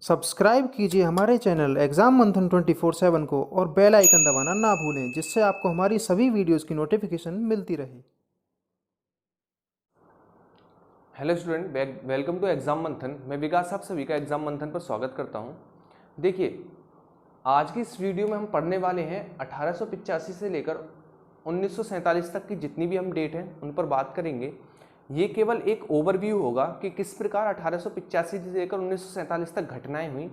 Subscribe कीजिए हमारे channel exam मंथन 24/7 को और बेल आइकन दबाना ना भूलें, जिससे आपको हमारी सभी वीडियोस की नोटिफिकेशन मिलती रहे। Hello student, welcome to exam Manthan. मैं विकास आप सभी का एग्जाम मंथन पर स्वागत करता हूं। देखिए, आज की इस वीडियो में हम पढ़ने वाले हैं 1885 से लेकर 1947 तक की जितनी भी हम डेट हैं उन पर बात करेंगे। ये केवल एक ओवरव्यू होगा कि किस प्रकार 1885 से लेकर 1947 तक घटनाएं हुई।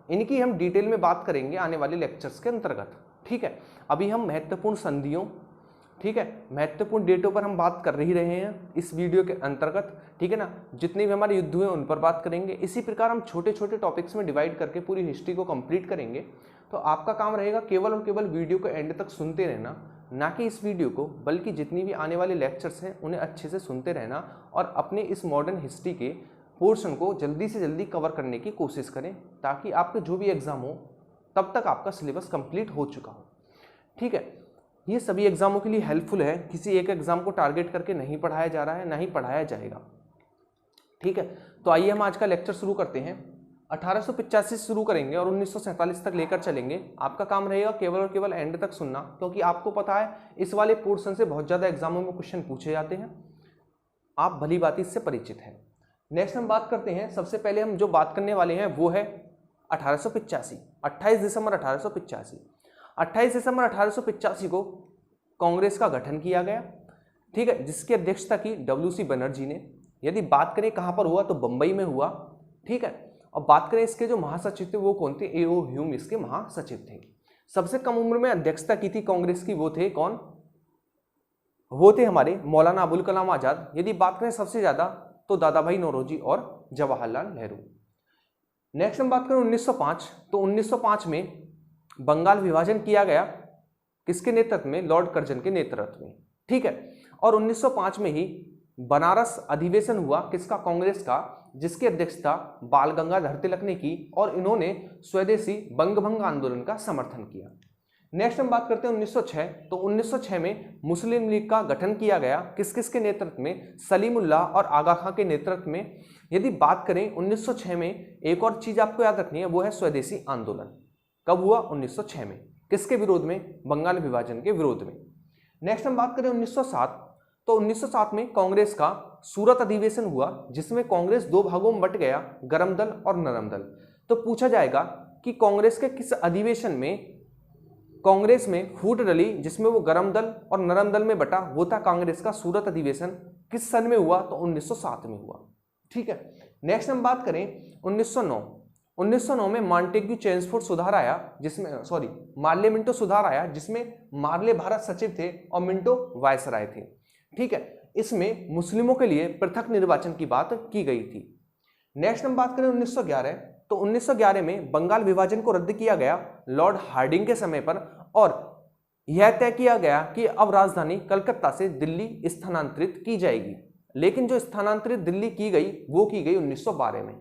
इनकी हम डिटेल में बात करेंगे आने वाले लेक्चर्स के अंतर्गत। ठीक है, अभी हम महत्वपूर्ण संधियों, ठीक है, महत्वपूर्ण डेटों पर हम बात कर ही रहे हैं इस वीडियो के अंतर्गत। ठीक है ना, जितने भी हमारे युद्ध हुए उन पर बात करेंगे। इसी प्रकार हम छोटे छोटे टॉपिक्स में डिवाइड करके पूरी हिस्ट्री को कंप्लीट करेंगे। तो आपका काम रहेगा केवल और केवल वीडियो को एंड तक सुनते रहना, ना कि इस वीडियो को, बल्कि जितनी भी आने वाले लेक्चर्स हैं उन्हें अच्छे से सुनते रहना और अपने इस मॉडर्न हिस्ट्री के पोर्शन को जल्दी से जल्दी कवर करने की कोशिश करें, ताकि आपका जो भी एग्जाम हो तब तक आपका सिलेबस कंप्लीट हो चुका हो। ठीक है, ये सभी एग्जामों के लिए हेल्पफुल है। किसी एक एग्जाम को टारगेट करके नहीं पढ़ाया जा रहा है, ना ही पढ़ाया जाएगा। ठीक है, तो आइए हम आज का लेक्चर शुरू करते हैं। 1885 से शुरू करेंगे और 1947 तक लेकर चलेंगे। आपका काम रहेगा केवल और केवल एंड तक सुनना, क्योंकि आपको पता है इस वाले पोर्शन से बहुत ज़्यादा एग्जामों में क्वेश्चन पूछे जाते हैं। आप भली बात इससे परिचित हैं। नेक्स्ट हम बात करते हैं। सबसे पहले हम जो बात करने वाले हैं वो है 1885, 28 दिसंबर 1885। 28 दिसंबर 1885 को कांग्रेस का गठन किया गया। ठीक है, जिसकी अध्यक्षता की WC बनर्जी ने। यदि बात करें कहां पर हुआ तो बंबई में हुआ। ठीक है, और बात करें इसके जो महासचिव थे वो कौन थे? A.O. ह्यूम इसके महासचिव थे। सबसे कम उम्र में अध्यक्षता की थी कांग्रेस की, वो थे कौन? वो थे हमारे मौलाना अबुल कलाम आजाद। यदि बात करें सबसे ज्यादा तो दादा भाई नौरोजी और जवाहरलाल नेहरू। नेक्स्ट हम बात करें 1905, तो 1905 में बंगाल विभाजन किया गया। किसके नेतृत्व में? लॉर्ड कर्जन के नेतृत्व में। ठीक है, और 1905 में ही बनारस अधिवेशन हुआ। किसका? कांग्रेस का, जिसकी अध्यक्षता बाल गंगाधर तिलक ने की और इन्होंने स्वदेशी बंग भंग आंदोलन का समर्थन किया। नेक्स्ट हम बात करते हैं 1906, तो 1906 में मुस्लिम लीग का गठन किया गया। किस किस के नेतृत्व में? सलीमुल्लाह और आगा खां के नेतृत्व में। यदि बात करें 1906 में, एक और चीज आपको याद रखनी है, वो है स्वदेशी आंदोलन। कब हुआ? 1906 में। किसके विरोध में? बंगाल विभाजन के विरोध में। नेक्स्ट हम बात करें 1907, तो 1907 में कांग्रेस का सूरत अधिवेशन हुआ, जिसमें कांग्रेस दो भागों में बट गया, गरम दल और नरम दल। तो पूछा जाएगा कि कांग्रेस के किस अधिवेशन में कांग्रेस में फूट डली, जिसमें वो गरम दल और नरम दल में बटा, वो था कांग्रेस का सूरत अधिवेशन। किस सन में हुआ? तो 1907 में हुआ। ठीक है, नेक्स्ट हम बात करें 1909। 1909 में मॉन्टेग्यू चेम्सफोर्ड सुधार आया, जिसमें मार्ले मिंटो सुधार आया, जिसमें मार्ले भारत सचिव थे और मिंटो वायसराय थे। ठीक है, इसमें मुस्लिमों के लिए पृथक निर्वाचन की बात की गई थी। नेक्स्ट हम बात करें 1911, तो 1911 में बंगाल विभाजन को रद्द किया गया लॉर्ड हार्डिंग के समय पर, और यह तय किया गया कि अब राजधानी कलकत्ता से दिल्ली स्थानांतरित की जाएगी। लेकिन जो स्थानांतरित दिल्ली की गई वो की गई 1912 में।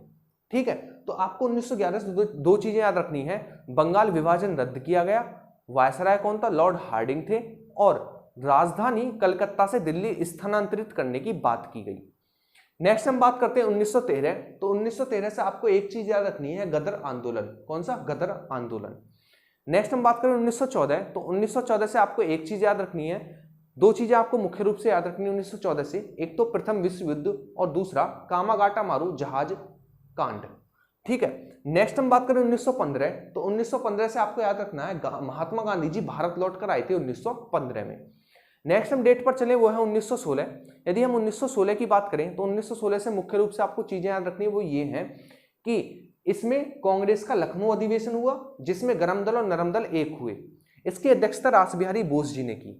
ठीक है, तो आपको 1911 से दो चीजें याद रखनी है। बंगाल विभाजन रद्द किया गया, वायसराय कौन था? लॉर्ड हार्डिंग थे, और राजधानी कलकत्ता से दिल्ली स्थानांतरित करने की बात की गई। नेक्स्ट हम बात करते हैं 1913, तो 1913 से आपको एक चीज याद रखनी है, गदर आंदोलन। कौन सा? गदर आंदोलन। नेक्स्ट हम बात करें 1914, तो 1914 से आपको एक चीज याद रखनी है, दो चीजें आपको मुख्य रूप से याद रखनी है 1914 से। एक तो प्रथम विश्व युद्ध और दूसरा कामागाटा मारू जहाज कांड। ठीक है, नेक्स्ट हम बात करें 1915, तो 1915 से आपको याद रखना है महात्मा गांधी जी भारत लौट कर आए थे 1915 में। नेक्स्ट हम डेट पर चले, वो है 1916। यदि हम 1916 की बात करें तो 1916 से मुख्य रूप से आपको चीजें याद रखनी है, वो ये है कि इसमें कांग्रेस का लखनऊ अधिवेशन हुआ, जिसमें गरम दल और नरम दल एक हुए। इसकी अध्यक्षता रासबिहारी बोस जी ने की।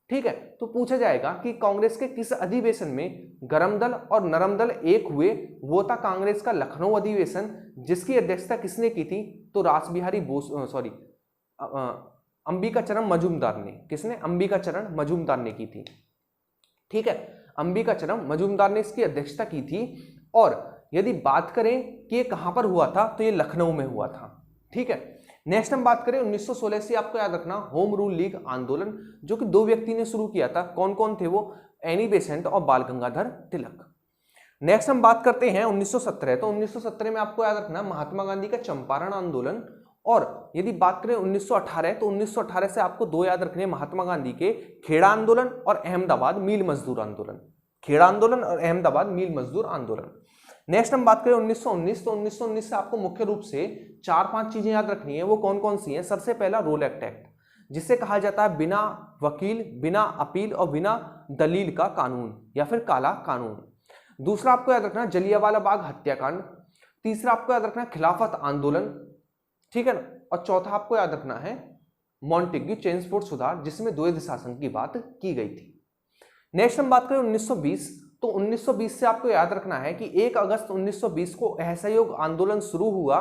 ठीक है, तो पूछा जाएगा कि कांग्रेस के किस अधिवेशन में गरम दल और नरम दल एक हुए? वो था कांग्रेस का लखनऊ अधिवेशन, जिसकी अध्यक्षता किसने की थी? तो रासबिहारी बोस, अंबिकाचरण मजूमदार ने। किसने? अंबिकाचरण मजूमदार ने की थी। ठीक है, अंबिकाचरण मजूमदार ने इसकी अध्यक्षता की थी। और यदि बात करें कि ये कहां पर हुआ था, तो ये लखनऊ में हुआ था। ठीक है, नेक्स्ट हम बात करें 1916 से आपको याद रखना होम रूल लीग आंदोलन, जो कि दो व्यक्ति ने शुरू किया था। कौन कौन थे वो? एनी बेसेंट और बाल गंगाधर तिलक। नेक्स्ट हम बात करते हैं 1917। तो 1917 में आपको याद रखना महात्मा गांधी का चंपारण आंदोलन, और यदि बात करें 1918 तो 1918 से आपको दो याद रखने हैं, महात्मा गांधी के खेड़ा आंदोलन और अहमदाबाद मील मजदूर आंदोलन। खेड़ा आंदोलन और अहमदाबाद मील मजदूर आंदोलन। नेक्स्ट हम बात करें 1919। तो 1919 से आपको मुख्य रूप से 4-5 चीजें याद रखनी है। वो कौन कौन सी हैं? सबसे पहला रोल एक्ट, जिसे कहा जाता है बिना वकील, बिना अपील और बिना दलील का कानून या फिर काला कानून। दूसरा आपको याद रखना जलियांवाला बाग हत्याकांड। तीसरा आपको याद रखना खिलाफत आंदोलन, ठीक है ना। और चौथा आपको याद रखना है मॉन्टेग्यू चेम्सफोर्ड सुधार, जिसमें द्वैध शासन की बात की गई थी। नेक्स्ट हम बात करें 1920। तो 1920 से आपको याद रखना है कि 1 अगस्त 1920 को असहयोग आंदोलन शुरू हुआ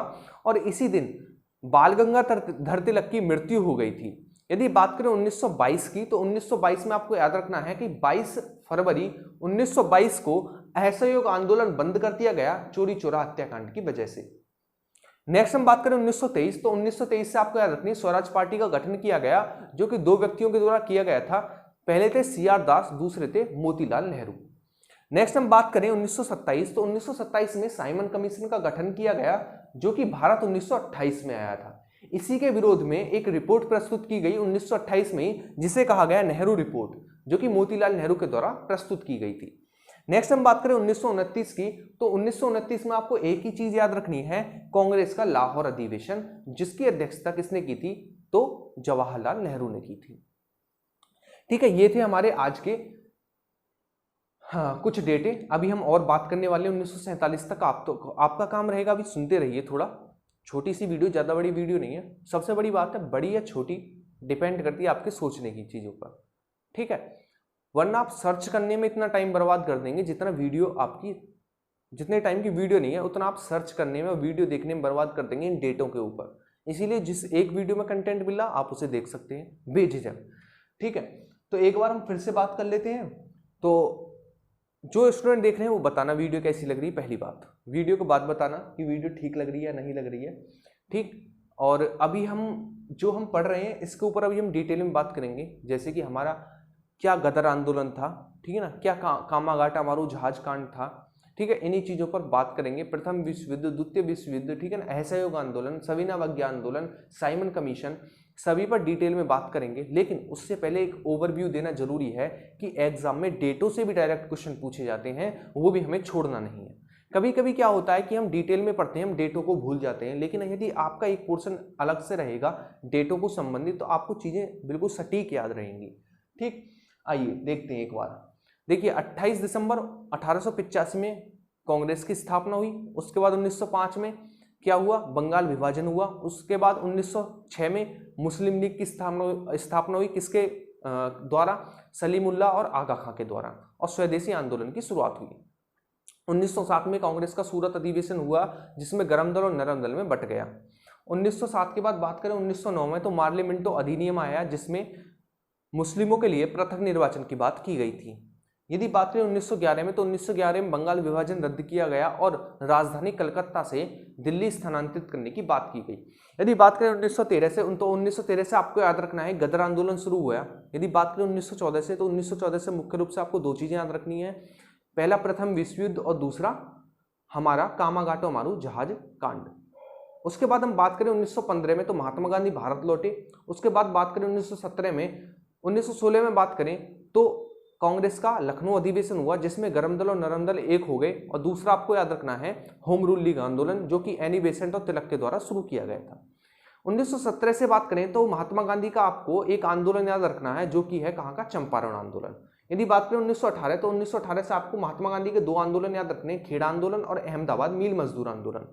और इसी दिन बाल गंगाधर तिलक की मृत्यु हो गई थी। यदि बात करें 1922 की, तो 1922 में आपको याद रखना है कि 22 फरवरी 1922 को असहयोग आंदोलन बंद कर दिया गया चोरी चोरा हत्याकांड की वजह से। नेक्स्ट हम बात करें 1923। तो 1923 से आपको याद रखनी स्वराज पार्टी का गठन किया गया, जो कि 2 व्यक्तियों के द्वारा किया गया था। पहले थे CR दास, दूसरे थे मोतीलाल नेहरू। नेक्स्ट हम बात करें 1927। तो 1927 में साइमन कमीशन का गठन किया गया, जो कि भारत 1928 में आया था। इसी के विरोध में एक रिपोर्ट प्रस्तुत की गई 1928 में, जिसे कहा गया नेहरू रिपोर्ट, जो कि मोतीलाल नेहरू के द्वारा प्रस्तुत की गई थी। नेक्स्ट हम बात करें 1929 की। तो 1929 में आपको एक ही चीज याद रखनी है, कांग्रेस का लाहौर अधिवेशन, जिसकी अध्यक्षता किसने की थी? तो जवाहरलाल नेहरू ने की थी। ठीक है, ये थे हमारे आज के कुछ डेटे। अभी हम और बात करने वाले 1947 तक। आपका काम रहेगा अभी सुनते रहिए। थोड़ा छोटी सी वीडियो, ज्यादा बड़ी वीडियो नहीं है। सबसे बड़ी बात है, बड़ी या छोटी डिपेंड करती है आपके सोचने की चीजों पर, ठीक है। वरना आप सर्च करने में इतना टाइम बर्बाद कर देंगे, जितना वीडियो आपकी, जितने टाइम की वीडियो नहीं है उतना आप सर्च करने में और वीडियो देखने में बर्बाद कर देंगे इन डेटों के ऊपर। इसीलिए जिस एक वीडियो में कंटेंट मिला आप उसे देख सकते हैं बेझिझक, ठीक है। तो एक बार हम फिर से बात कर लेते हैं। तो जो स्टूडेंट देख रहे हैं वो बताना वीडियो कैसी लग रही है। पहली बात, वीडियो के बाद बताना कि वीडियो ठीक लग रही है या नहीं लग रही है, ठीक। और अभी हम जो हम पढ़ रहे हैं इसके ऊपर अभी हम डिटेल में बात करेंगे, जैसे कि हमारा क्या गदर आंदोलन था, ठीक है ना, क्या कामाघाट अमारू जहाज कांड था, ठीक है। इन्हीं चीजों पर बात करेंगे। प्रथम विश्व युद्ध, द्वितीय विश्व युद्ध, ठीक है ना, असहयोग आंदोलन, सविना अवज्ञा आंदोलन, साइमन कमीशन, सभी पर डिटेल में बात करेंगे। लेकिन उससे पहले एक ओवरव्यू देना जरूरी है कि एग्जाम में डेटों से भी डायरेक्ट क्वेश्चन पूछे जाते हैं, वो भी हमें छोड़ना नहीं है। कभी कभी क्या होता है कि हम डिटेल में पढ़ते हैं, हम डेटों को भूल जाते हैं, लेकिन यदि आपका एक पोर्शन अलग से रहेगा डेटों को संबंधित, तो आपको चीजें बिल्कुल सटीक याद रहेंगी, ठीक। आइए देखते हैं एक बार। देखिए 28 दिसंबर 1885 में कांग्रेस की स्थापना हुई। उसके बाद 1905 में क्या हुआ? बंगाल विभाजन हुआ। उसके बाद 1906 में मुस्लिम लीग की स्थापना हुई, किसके द्वारा? सलीमुल्लाह और आगा खां के द्वारा, और स्वदेशी आंदोलन की शुरुआत हुई। 1907 में कांग्रेस का सूरत अधिवेशन हुआ, जिसमें गरम दल और नरम दल में बट गया। 1907 के बाद बात करें 1909 में, तो मार्लिमेंटो अधिनियम आया, जिसमें मुस्लिमों के लिए पृथक निर्वाचन की बात की गई थी। यदि बात करें 1911 में, तो 1911 में बंगाल विभाजन रद्द किया गया और राजधानी कलकत्ता से दिल्ली स्थानांतरित करने की बात की गई। यदि बात करें 1913 से, तो 1913 से आपको याद रखना है गदर आंदोलन शुरू हुआ। यदि बात करें 1914 से, तो 1914 से मुख्य रूप से आपको 2 चीजें याद रखनी है। पहला प्रथम विश्व युद्ध और दूसरा हमारा कामाघाटो अमारू जहाज कांड। उसके बाद हम बात करें 1915 में, तो महात्मा गांधी भारत लौटे। उसके बाद बात करें 1917 में, 1916 में बात करें तो कांग्रेस का लखनऊ अधिवेशन हुआ, जिसमें गरम दल और नरम दल एक हो गए। और दूसरा आपको याद रखना है होम रूल लीग आंदोलन, जो कि एनी बेसेंट और तिलक के द्वारा शुरू किया गया था। 1917 से बात करें तो महात्मा गांधी का आपको एक आंदोलन याद रखना है, जो कि है कहाँ का? चंपारण आंदोलन। यदि बात करें 1918, तो 1918 से आपको महात्मा गांधी के 2 आंदोलन याद रखने हैं, खेड़ा आंदोलन और अहमदाबाद मील मजदूर आंदोलन,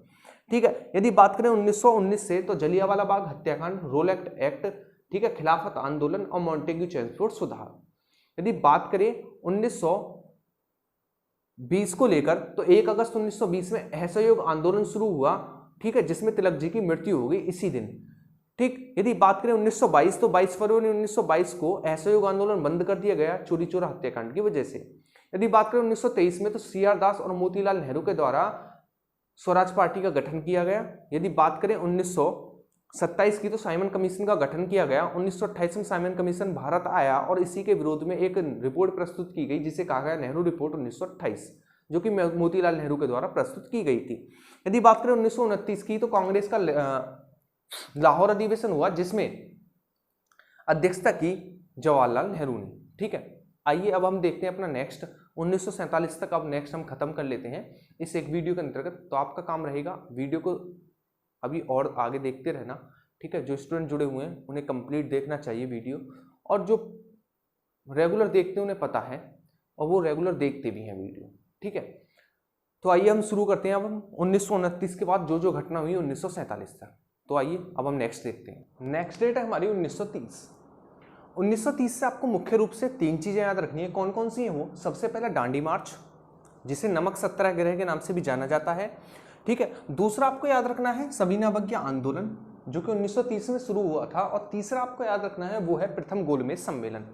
ठीक है। यदि बात करें 1919 से, तो जलियांवाला बाग हत्याकांड, रोल एक्ट, ठीक है, खिलाफत आंदोलन और मॉन्टेग्यू चेम्सफोर्ड सुधार। यदि बात करें 1920 को लेकर, तो 1 अगस्त 1920 में असहयोग आंदोलन शुरू हुआ, ठीक है, जिसमें तिलक जी की मृत्यु हो गई इसी दिन, ठीक। यदि बात करें 1922, तो 22 फरवरी 1922 को असहयोग आंदोलन बंद कर दिया गया चोरी चोरा हत्याकांड की वजह से। यदि बात करें 1923 में, तो CR दास और मोतीलाल नेहरू के द्वारा स्वराज पार्टी का गठन किया गया। यदि बात करें 1927 की, तो साइमन कमीशन का गठन किया गया। 1928 में साइमन कमीशन भारत आया और इसी के विरोध में एक रिपोर्ट प्रस्तुत की गई, जिसे कहा गया नेहरू रिपोर्ट 1928। जो कि मोतीलाल नेहरू के द्वारा प्रस्तुत की गई थी। यदि बात करें 1929 की, तो कांग्रेस का लाहौर अधिवेशन हुआ जिसमें अध्यक्षता की जवाहरलाल नेहरू ने। ठीक है, आइए अब हम देखते हैं अपना नेक्स्ट 1947 तक। अब नेक्स्ट हम खत्म कर लेते हैं इस एक वीडियो के अंतर्गत। तो आपका काम रहेगा वीडियो को अभी और आगे देखते रहना। ठीक है, जो स्टूडेंट जुड़े हुए हैं उन्हें कंप्लीट देखना चाहिए वीडियो, और जो रेगुलर देखते हैं उन्हें पता है और वो रेगुलर देखते भी हैं वीडियो। ठीक है, तो आइए हम शुरू करते हैं। अब हम 1929 के बाद जो जो घटना हुई 1947 तक, तो आइए अब हम नेक्स्ट देखते हैं। नेक्स्ट डेट है हमारी 1930। 1930 से आपको मुख्य रूप से 3 चीजें याद रखनी है। कौन कौन सी हैं वो? सबसे पहला दांडी मार्च, जिसे नमक सत्याग्रह के नाम से भी जाना जाता है। ठीक है, दूसरा आपको याद रखना है सविनय अवज्ञा आंदोलन, जो कि 1930 में शुरू हुआ था। और तीसरा आपको याद रखना है वो है प्रथम गोलमेज सम्मेलन।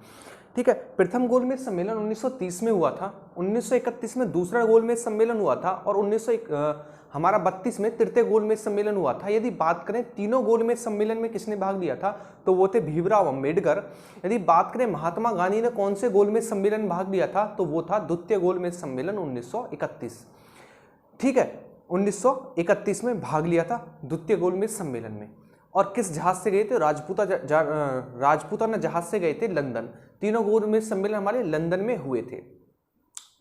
ठीक है, प्रथम गोलमेज सम्मेलन 1930 में हुआ था, 1931 में दूसरा गोलमेज सम्मेलन हुआ था, और 1932 में तृतीय गोलमेज सम्मेलन हुआ था। यदि बात करें तीनों गोलमेज सम्मेलन में किसने भाग लिया था, तो वो थे भीमराव अम्बेडकर। यदि बात करें महात्मा गांधी ने कौन से गोलमेज सम्मेलन में भाग लिया था, तो वो था द्वितीय गोलमेज सम्मेलन 1931। ठीक है, 1931 में भाग लिया था द्वितीय गोलमेज सम्मेलन में। और किस जहाज से गए थे? राजपूताना जहाज से गए थे लंदन। तीनों गोलमेज सम्मेलन हमारे लंदन में हुए थे।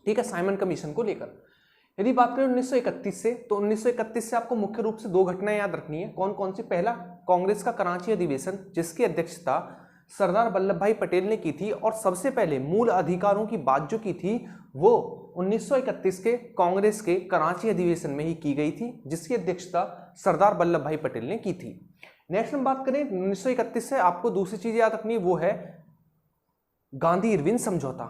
ठीक है, साइमन कमीशन को लेकर। यदि बात करें 1931 से, तो 1931 से आपको मुख्य रूप से 2 घटनाएं याद रखनी है। कौन कौन सी? पहला, कांग्रेस का कराची अधिवेशन, जिसकी अध्यक्षता सरदार वल्लभ भाई पटेल ने की थी। और सबसे पहले मूल अधिकारों की बात जो की थी वो 1931 के कांग्रेस के कराची अधिवेशन में ही की गई थी, जिसकी अध्यक्षता सरदार वल्लभ भाई पटेल ने की थी। नेक्स्ट हम बात करें 1931 से, आपको दूसरी चीज याद रखनी है, वो है गांधी इरविन समझौता।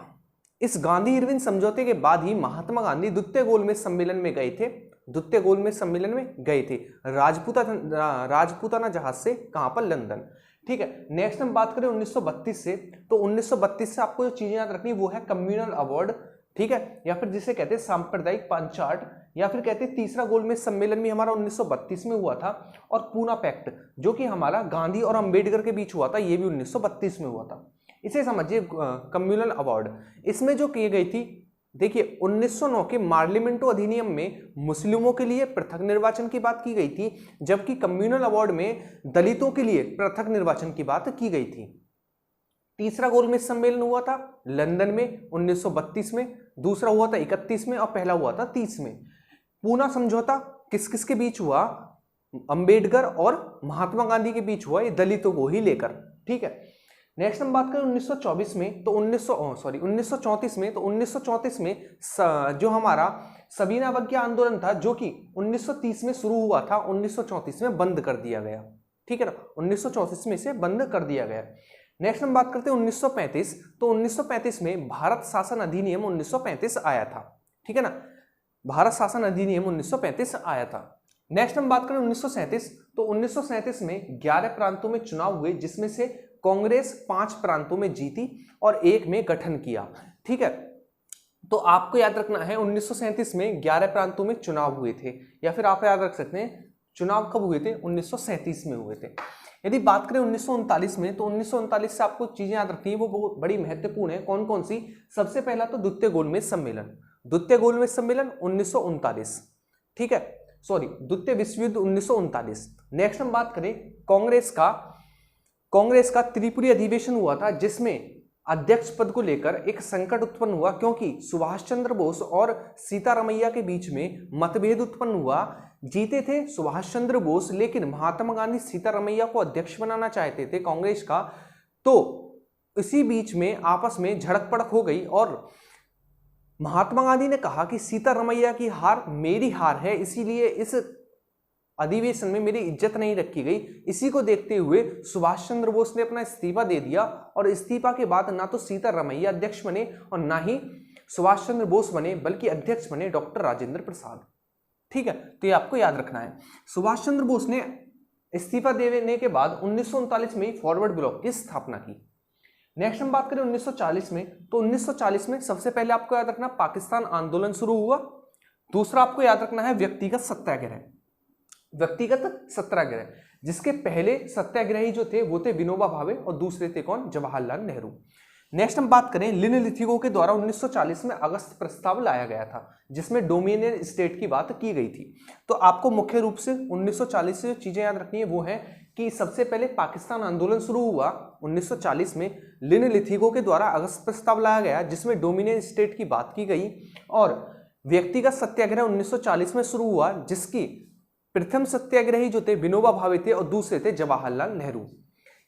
इस गांधी इरविन समझौते के बाद ही महात्मा गांधी द्वितीय गोलमेज सम्मेलन में गए थे। द्वितीय गोलमेज सम्मेलन में गए थे राजपूताना जहाज से। कहां पर? लंदन। ठीक है, नेक्स्ट हम बात करें 1932 से, तो 1932 से आपको जो चीजें याद रखनी वो है कम्युनल अवार्ड। ठीक है, या फिर जिसे कहते हैं सांप्रदायिक पंचायत, या फिर कहते हैं तीसरा गोलमेज सम्मेलन भी हमारा 1932 में हुआ था। और पूना पैक्ट, जो कि हमारा गांधी और अंबेडकर के बीच हुआ था, ये भी 1932 में हुआ था। इसे समझिए कम्युनल अवार्ड। इसमें जो की गई थी, देखिए 1909 के मार्लिमेंटो अधिनियम में मुस्लिमों के लिए पृथक निर्वाचन की बात की गई थी, जबकि कम्युनल अवार्ड में दलितों के लिए पृथक निर्वाचन की बात की गई थी। तीसरा गोलमेज सम्मेलन हुआ था लंदन में 1932 में, दूसरा हुआ था 31 में, और पहला हुआ था 30 में। पूना समझौता किस किस के बीच हुआ? अंबेडकर और महात्मा गांधी के बीच हुआ, ये दलितों को ही लेकर। ठीक है, नेक्स्ट हम बात करें 1934 में, तो 1934 में, तो 1934 में जो हमारा सविनय अवज्ञा आंदोलन था, जो कि 1930 में शुरू हुआ था, 1934 में बंद कर दिया गया। ठीक है ना, 1934 में से बंद कर दिया गया। नेक्स्ट हम बात करते हैं 1935, तो 1935 में भारत शासन अधिनियम 1935 आया था। ठीक है ना, भारत शासन अधिनियम 1935 आया था। नेक्स्ट हम बात करें 1937, तो 1937 में 11 प्रांतों में चुनाव हुए, जिसमें से कांग्रेस 5 प्रांतों में जीती और 1 में गठन किया। ठीक है, तो आपको याद रखना है 1937 में 11 प्रांतों में चुनाव हुए थे, या फिर आप याद रख सकते हैं चुनाव कब हुए थे? 1937 में हुए थे। यदि बात करें 1939 में, तो 1939 से आपको चीजें याद रखनी है, वो बहुत बड़ी महत्वपूर्ण है। कौन कौन सी? सबसे पहला तो द्वितीय गोलमेज सम्मेलन, द्वितीय गोलमेज सम्मेलन 1939। ठीक है, सॉरी, द्वितीय विश्व युद्ध 1939। नेक्स्ट हम बात करें कांग्रेस का त्रिपुरी अधिवेशन हुआ था, जिसमें अध्यक्ष पद को लेकर एक संकट उत्पन्न हुआ, क्योंकि सुभाष चंद्र बोस और सीतारमैया के बीच में मतभेद उत्पन्न हुआ। जीते थे सुभाष चंद्र बोस, लेकिन महात्मा गांधी सीतारमैया को अध्यक्ष बनाना चाहते थे कांग्रेस का। तो इसी बीच में आपस में झड़क पड़क हो गई, और महात्मा गांधी ने कहा कि सीतारमैया की हार मेरी हार है, इसीलिए इस अधिवेशन में मेरी इज्जत नहीं रखी गई। इसी को देखते हुए सुभाष चंद्र बोस ने अपना इस्तीफा दे दिया, और इस्तीफा के बाद ना तो सीतारमैया अध्यक्ष बने और ना ही सुभाष चंद्र बोस बने, बल्कि अध्यक्ष बने डॉक्टर राजेंद्र प्रसाद। ठीक है, तो ये आपको याद रखना है। सुभाष चंद्र बोस ने इस्तीफा देने के बाद 1939 में फॉरवर्ड ब्लॉक की स्थापना की। नेक्स्ट हम बात करें 1940 में, तो 1940 में सबसे पहले आपको याद रखना पाकिस्तान आंदोलन शुरू हुआ। दूसरा आपको याद रखना है व्यक्तिगत सत्याग्रह, व्यक्तिगत सत्याग्रह, जिसके पहले सत्याग्रही जो थे वो थे विनोबा भावे, और दूसरे थे कौन? जवाहरलाल नेहरू। नेक्स्ट हम बात करें, लिनलिथिगो के द्वारा 1940 में अगस्त प्रस्ताव लाया गया था जिसमें डोमिनियन स्टेट की बात की गई थी। तो आपको मुख्य रूप से 1940 से जो चीजें याद रखनी है वो है कि सबसे पहले पाकिस्तान आंदोलन शुरू हुआ 1940 में, लिनलिथिगो के द्वारा अगस्त प्रस्ताव लाया गया जिसमें डोमिनियन स्टेट की बात की गई, और व्यक्तिगत सत्याग्रह 1940 में शुरू हुआ जिसकी प्रथम सत्याग्रही जो थे विनोबा भावे थे और दूसरे थे जवाहरलाल नेहरू।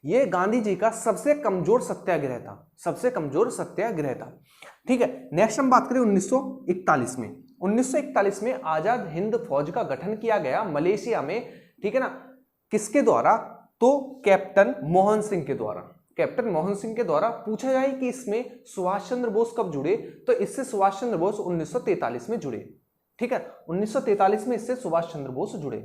ये गांधी जी का सबसे कमजोर सत्याग्रह था, सबसे कमजोर सत्याग्रह था। ठीक है, नेक्स्ट हम बात करें 1941 में। 1941 में आजाद हिंद फौज का गठन किया गया मलेशिया में, ठीक है ना, किसके द्वारा? तो कैप्टन मोहन सिंह के द्वारा। कैप्टन मोहन सिंह के द्वारा। पूछा जाए कि इसमें सुभाष चंद्र बोस कब जुड़े, तो इससे सुभाष चंद्र बोस 1943 में जुड़े। ठीक है, 1943 में इससे सुभाष चंद्र बोस जुड़े।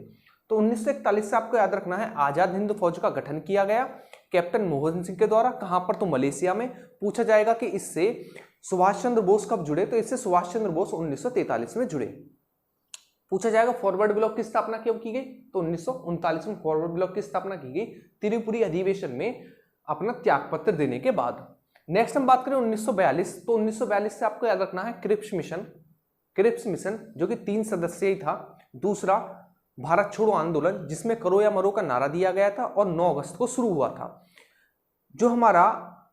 तो 1941 से आपको याद रखना है आजाद हिंद फौज का गठन किया गया कैप्टन मोहन सिंह के द्वारा। कहां पर? तो मलेशिया में। पूछा जाएगा कि इससे सुभाष चंद्र बोस कब जुड़े, तो इससे सुभाष चंद्र बोस 1943 में जुड़े। पूछा जाएगा फॉरवर्ड ब्लॉक की स्थापना कब की गई, तो 1939 में फॉरवर्ड ब्लॉक की स्थापना की गई त्रिपुरी अधिवेशन में अपना त्यागपत्र देने के बाद। नेक्स्ट हम बात करें 1942, तो 1942 से आपको याद रखना है क्रिप्स मिशन जो कि 3 सदस्यीय था। दूसरा भारत छोड़ो आंदोलन जिसमें करो या मरो का नारा दिया गया था और 9 अगस्त को शुरू हुआ था। जो हमारा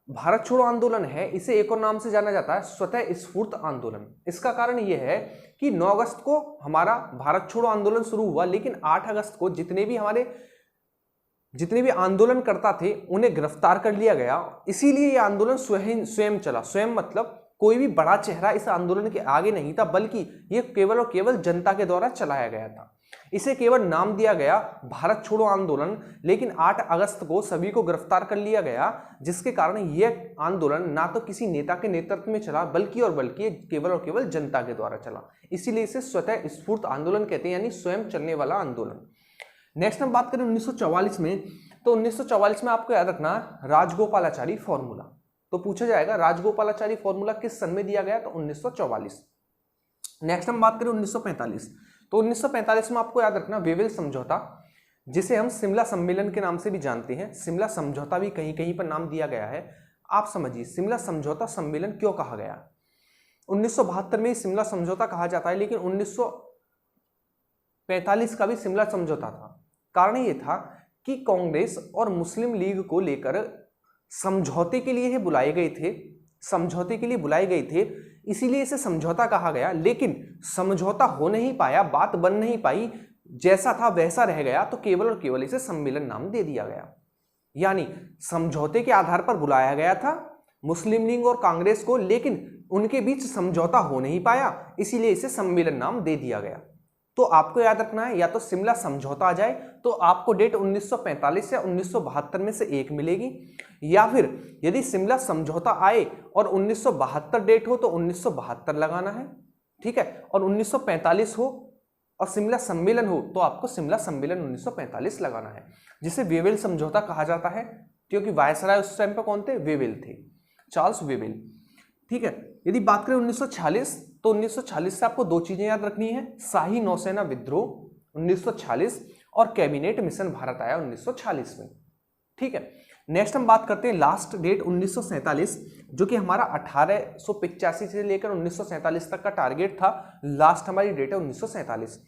भारत छोड़ो आंदोलन है इसे एक और नाम से जाना जाता है स्वतः स्फूर्त आंदोलन। इसका कारण यह है कि 9 अगस्त को हमारा भारत छोड़ो आंदोलन शुरू हुआ, लेकिन 8 अगस्त को जितने भी आंदोलनकर्ता थे उन्हें गिरफ्तार कर लिया गया। इसीलिए यह आंदोलन स्वयं चला। स्वयं मतलब कोई भी बड़ा चेहरा इस आंदोलन के आगे नहीं था, बल्कि यह केवल और केवल जनता के द्वारा चलाया गया था। इसे केवल नाम दिया गया भारत छोड़ो आंदोलन, लेकिन 8 अगस्त को सभी को गिरफ्तार कर लिया गया, जिसके कारण यह आंदोलन ना तो किसी नेता के नेतृत्व में चला बल्कि केवल और केवल जनता के द्वारा चला। इसीलिए इसे स्वतः स्फूर्त आंदोलन कहते हैं, यानी स्वयं चलने वाला आंदोलन। नेक्स्ट हम बात करें 1944 में, तो 1944 में आपको याद रखना राजगोपालाचारी फॉर्मूला। तो पूछा जाएगा राजगोपालाचारी फॉर्मूला किस सन में दिया गया, तो 1944। नेक्स्ट हम बात करें 1945, तो 1945 में आपको याद रखना वेवेल समझौता, जिसे हम शिमला सम्मेलन के नाम से भी जानते हैं। शिमला समझौता भी कहीं कहीं पर नाम दिया गया है। आप समझिए शिमला समझौता सम्मेलन क्यों कहा गया। 1972 में शिमला समझौता कहा जाता है, लेकिन 1945 का भी शिमला समझौता था। कारण ये था कि कांग्रेस और मुस्लिम लीग को लेकर समझौते के लिए बुलाए गए थे, इसीलिए इसे समझौता कहा गया। लेकिन समझौता हो नहीं पाया, बात बन नहीं पाई, जैसा था वैसा रह गया, तो केवल और केवल इसे सम्मेलन नाम दे दिया गया। यानी समझौते के आधार पर बुलाया गया था मुस्लिम लीग और कांग्रेस को, लेकिन उनके बीच समझौता हो नहीं पाया, इसीलिए इसे सम्मेलन नाम दे दिया गया। तो आपको याद रखना है, या तो शिमला समझौता आ जाए तो आपको डेट 1945 या 1972 में से एक मिलेगी, या फिर यदि शिमला समझौता आए और 1972 डेट हो तो 1972 लगाना है। ठीक है, और 1945 हो और शिमला सम्मेलन हो तो आपको शिमला सम्मेलन 1945 लगाना है, जिसे वेवेल समझौता कहा जाता है, क्योंकि वायसराय उस टाइम पर कौन थे? वेवेल थे, चार्ल्स वेवेल। ठीक है, यदि बात करें 1946, तो 1946 से आपको 2 चीजें याद रखनी है, शाही नौसेना विद्रोह 1946 और कैबिनेट मिशन भारत आया 1946 में। ठीक है, नेक्स्ट हम बात करते हैं लास्ट डेट 1947, जो कि हमारा 1885 से लेकर 1947 तक का टारगेट था। लास्ट हमारी डेट है 1947।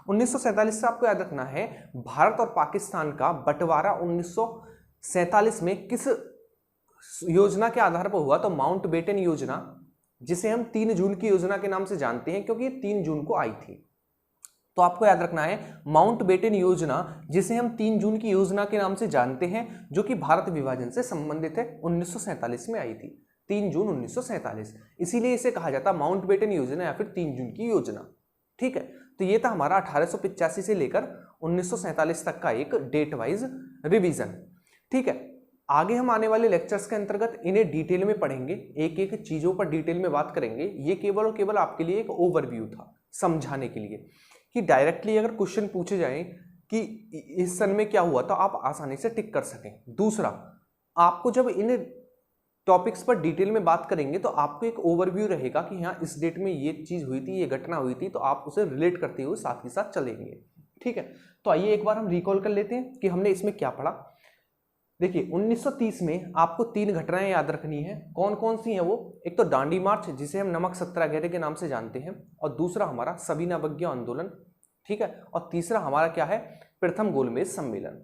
1947 से आपको याद रखना है भारत और पाकिस्तान का बंटवारा 1947 में किस योजना के आधार पर हुआ, तो माउंटबेटन योजना, जिसे हम 3 जून की योजना के नाम से जानते हैं, क्योंकि ये 3 जून को आई थी। तो आपको याद रखना है माउंटबेटन योजना, जिसे हम 3 जून की योजना के नाम से जानते हैं, जो कि भारत विभाजन से संबंधित है, 1947 में आई थी, 3 जून 1947। इसीलिए इसे कहा जाता है माउंटबेटन योजना या फिर 3 जून की योजना। ठीक है, तो ये था हमारा 1885 से लेकर 1947 तक का एक डेट वाइज रिवीजन। ठीक है, आगे हम आने वाले लेक्चर्स के अंतर्गत इन्हें डिटेल में पढ़ेंगे, एक एक चीजों पर डिटेल में बात करेंगे। ये केवल और केवल आपके लिए एक ओवरव्यू था, समझाने के लिए, कि डायरेक्टली अगर क्वेश्चन पूछे जाएं कि इस सन में क्या हुआ तो आप आसानी से टिक कर सकें। दूसरा, आपको जब इन टॉपिक्स पर डिटेल में बात करेंगे तो आपको एक ओवरव्यू रहेगा कि हाँ इस डेट में ये चीज हुई थी, ये घटना हुई थी, तो आप उसे रिलेट करते हुए साथ ही साथ चलेंगे। ठीक है, तो आइए एक बार हम रिकॉल कर लेते हैं कि हमने इसमें क्या पढ़ा। देखिए 1930 में आपको 3 घटनाएं याद रखनी है। कौन कौन सी हैं वो? एक तो दांडी मार्च जिसे हम नमक सत्याग्रह के नाम से जानते हैं, और दूसरा हमारा सविनय अवज्ञा आंदोलन, ठीक है, और तीसरा हमारा क्या है? प्रथम गोलमेज सम्मेलन।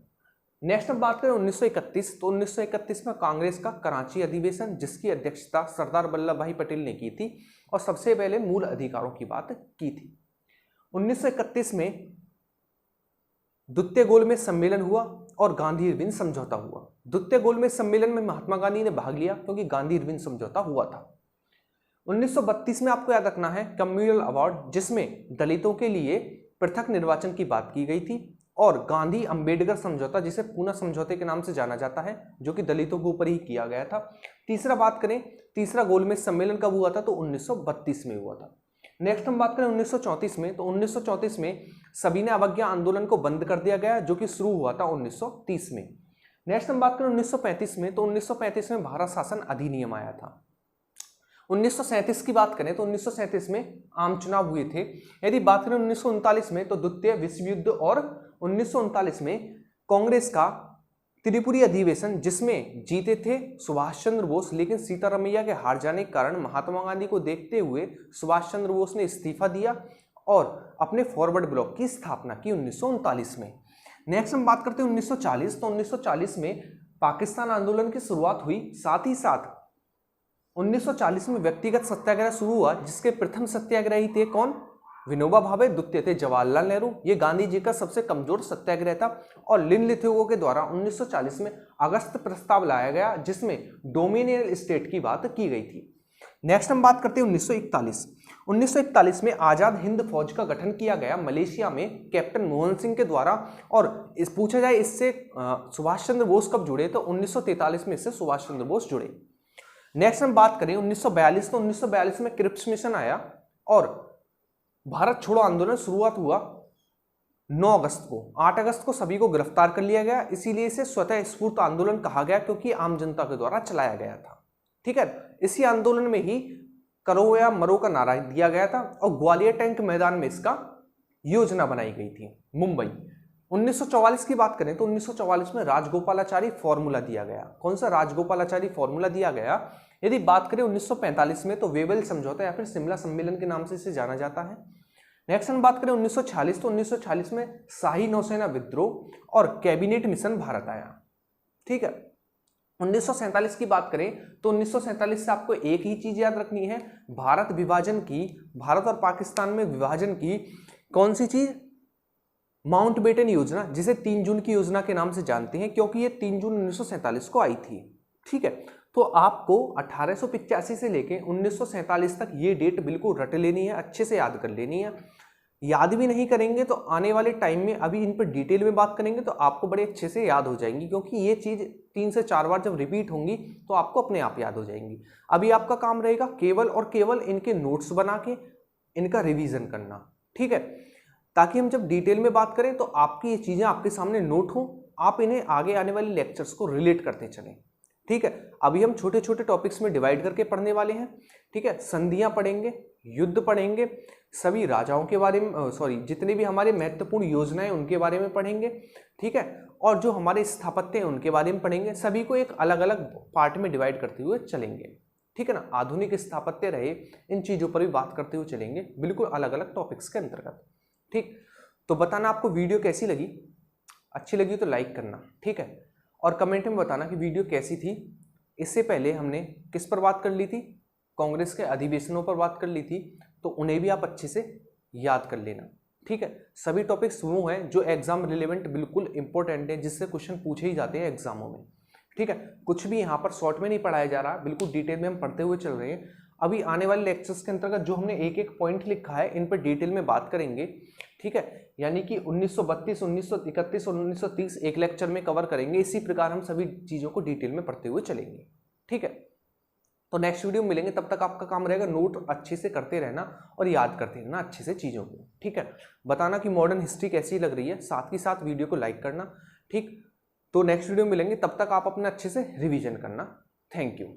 नेक्स्ट हम बात करें 1931, तो 1931 में कांग्रेस का कराची अधिवेशन जिसकी अध्यक्षता सरदार वल्लभ भाई पटेल ने की थी और सबसे पहले मूल अधिकारों की बात की थी। 1931 में द्वितीय गोलमेज सम्मेलन हुआ और गांधी इरविन समझौता हुआ। द्वितीय गोलमेज सम्मेलन में महात्मा गांधी ने भाग लिया क्योंकि गांधी इरविन समझौता हुआ था। 1932 में आपको याद रखना है कम्युनल अवार्ड, जिसमें दलितों के लिए पृथक निर्वाचन की बात की गई थी, और गांधी अंबेडकर समझौता जिसे पूना समझौते के नाम से जाना जाता है, जो कि दलितों के ऊपर ही किया गया था। तीसरा बात करें, तीसरा गोलमेज सम्मेलन कब हुआ था? तो 1932 में हुआ था। नेक्स्ट हम बात करें 1934 में, तो 1934 में सविनय अवज्ञा आंदोलन को बंद कर दिया गया जो कि शुरू हुआ था 1930 में। नेक्स्ट हम बात करें 1935 में, तो 1935 में भारत शासन अधिनियम आया था। 1937 की बात करें तो 1937 में आम चुनाव हुए थे। यदि बात करें 1939 में, तो द्वितीय विश्व युद्ध, और 1939 में कांग्रेस का त्रिपुरी अधिवेशन जिसमें जीते थे सुभाष चंद्र बोस, लेकिन सीतारमैया के हार जाने के कारण महात्मा गांधी को देखते हुए सुभाष चंद्र बोस ने इस्तीफा दिया और अपने फॉरवर्ड ब्लॉक की स्थापना की 1939 में। नेक्स्ट हम बात करते हैं 1940, तो 1940 में पाकिस्तान आंदोलन की शुरुआत हुई। साथ ही साथ 1940 में व्यक्तिगत सत्याग्रह शुरू हुआ जिसके प्रथम सत्याग्रही थे कौन? विनोबा भावे, द्वितीय थे जवाहरलाल नेहरू। ये गांधी जी का सबसे कमजोर सत्याग्रह था और लिन लिथुओ के द्वारा 1940 में अगस्त प्रस्ताव लाया गया जिसमें डोमिनियन स्टेट की बात की गई थी। नेक्स्ट हम बात करते हैं 1941। 1941 में आजाद हिंद फौज का गठन किया गया मलेशिया में कैप्टन मोहन सिंह के द्वारा, और इस पूछा जाए इससे सुभाष चंद्र बोस कब जुड़े, तो 1943 में इससे सुभाष चंद्र बोस जुड़े। नेक्स्ट हम बात करें 1942, तो 1942 में क्रिप्स मिशन आया और भारत छोड़ो आंदोलन शुरुआत हुआ 9 अगस्त को। 8 अगस्त को सभी को गिरफ्तार कर लिया गया, इसीलिए इसे स्वतः स्फूर्त आंदोलन कहा गया क्योंकि आम जनता के द्वारा चलाया गया था। ठीक है, इसी आंदोलन में ही करो या मरो का नारा दिया गया था और ग्वालियर टैंक मैदान में इसका योजना बनाई गई थी। मुंबई 1944 की बात करें तो 1944 में राजगोपालाचारी फॉर्मूला दिया गया। कौन सा राजगोपालाचारी फॉर्मूला दिया गया? यदि बात करें 1945 में तो वेवेल समझौता या फिर शिमला सम्मेलन के नाम से इसे जाना जाता है। नेक्स्ट हम बात करें 1946, तो 1946 में शाही नौसेना विद्रोह और कैबिनेट मिशन भारत आया। ठीक है, 1947 की बात करें तो 1947 से आपको एक ही चीज याद रखनी है, भारत विभाजन की, भारत और पाकिस्तान में विभाजन की कौन सी चीज? माउंटबेटन योजना, जिसे 3 जून की योजना के नाम से जानते हैं क्योंकि ये 3 जून 1947 को आई थी। ठीक है, तो आपको 1885 से लेके 1947 तक ये डेट बिल्कुल रट लेनी है, अच्छे से याद कर लेनी है। याद भी नहीं करेंगे तो आने वाले टाइम में अभी इन पर डिटेल में बात करेंगे तो आपको बड़े अच्छे से याद हो जाएंगी, क्योंकि ये चीज़ 3 से 4 बार जब रिपीट होंगी तो आपको अपने आप याद हो जाएंगी। अभी आपका काम रहेगा केवल और केवल इनके नोट्स बना के इनका रिवीजन करना। ठीक है, ताकि हम जब डिटेल में बात करें तो आपकी ये चीज़ें आपके सामने नोट हो, आप इन्हें आगे आने वाले लेक्चर्स को रिलेट करते चलें। ठीक है, अभी हम छोटे छोटे टॉपिक्स में डिवाइड करके पढ़ने वाले हैं। ठीक है, संधियां पढ़ेंगे, युद्ध पढ़ेंगे, सभी राजाओं के बारे में जितने भी हमारे महत्वपूर्ण योजनाएं उनके बारे में पढ़ेंगे। ठीक है, और जो हमारे स्थापत्य हैं उनके बारे में पढ़ेंगे। सभी को एक अलग अलग पार्ट में डिवाइड करते हुए चलेंगे। ठीक है ना, आधुनिक स्थापत्य रहे, इन चीज़ों पर भी बात करते हुए चलेंगे, बिल्कुल अलग अलग टॉपिक्स के अंतर्गत। ठीक, तो बताना आपको वीडियो कैसी लगी। अच्छी लगी तो लाइक करना। ठीक है, और कमेंट में बताना कि वीडियो कैसी थी। इससे पहले हमने किस पर बात कर ली थी? कांग्रेस के अधिवेशनों पर बात कर ली थी, तो उन्हें भी आप अच्छे से याद कर लेना। ठीक है, सभी टॉपिक्स वो हैं जो एग्जाम रिलेवेंट बिल्कुल इंपॉर्टेंट है, जिससे क्वेश्चन पूछे ही जाते हैं एग्जामों में। ठीक है, कुछ भी यहाँ पर शॉर्ट में नहीं पढ़ाया जा रहा, बिल्कुल डिटेल में हम पढ़ते हुए चल रहे हैं। अभी आने वाले लेक्चर्स के अंतर्गत जो हमने एक एक पॉइंट लिखा है इन पर डिटेल में बात करेंगे। ठीक है, यानी कि 1932, 1931 और 1930 एक लेक्चर में कवर करेंगे। इसी प्रकार हम सभी चीज़ों को डिटेल में पढ़ते हुए चलेंगे। ठीक है, तो नेक्स्ट वीडियो में मिलेंगे, तब तक आपका काम रहेगा नोट अच्छे से करते रहना और याद करते रहना अच्छे से चीज़ों को। ठीक है, बताना कि मॉडर्न हिस्ट्री कैसी लग रही है, साथ ही साथ वीडियो को लाइक करना। ठीक, तो नेक्स्ट वीडियो में मिलेंगे, तब तक आप अपना अच्छे से रिवीजन करना। Thank you.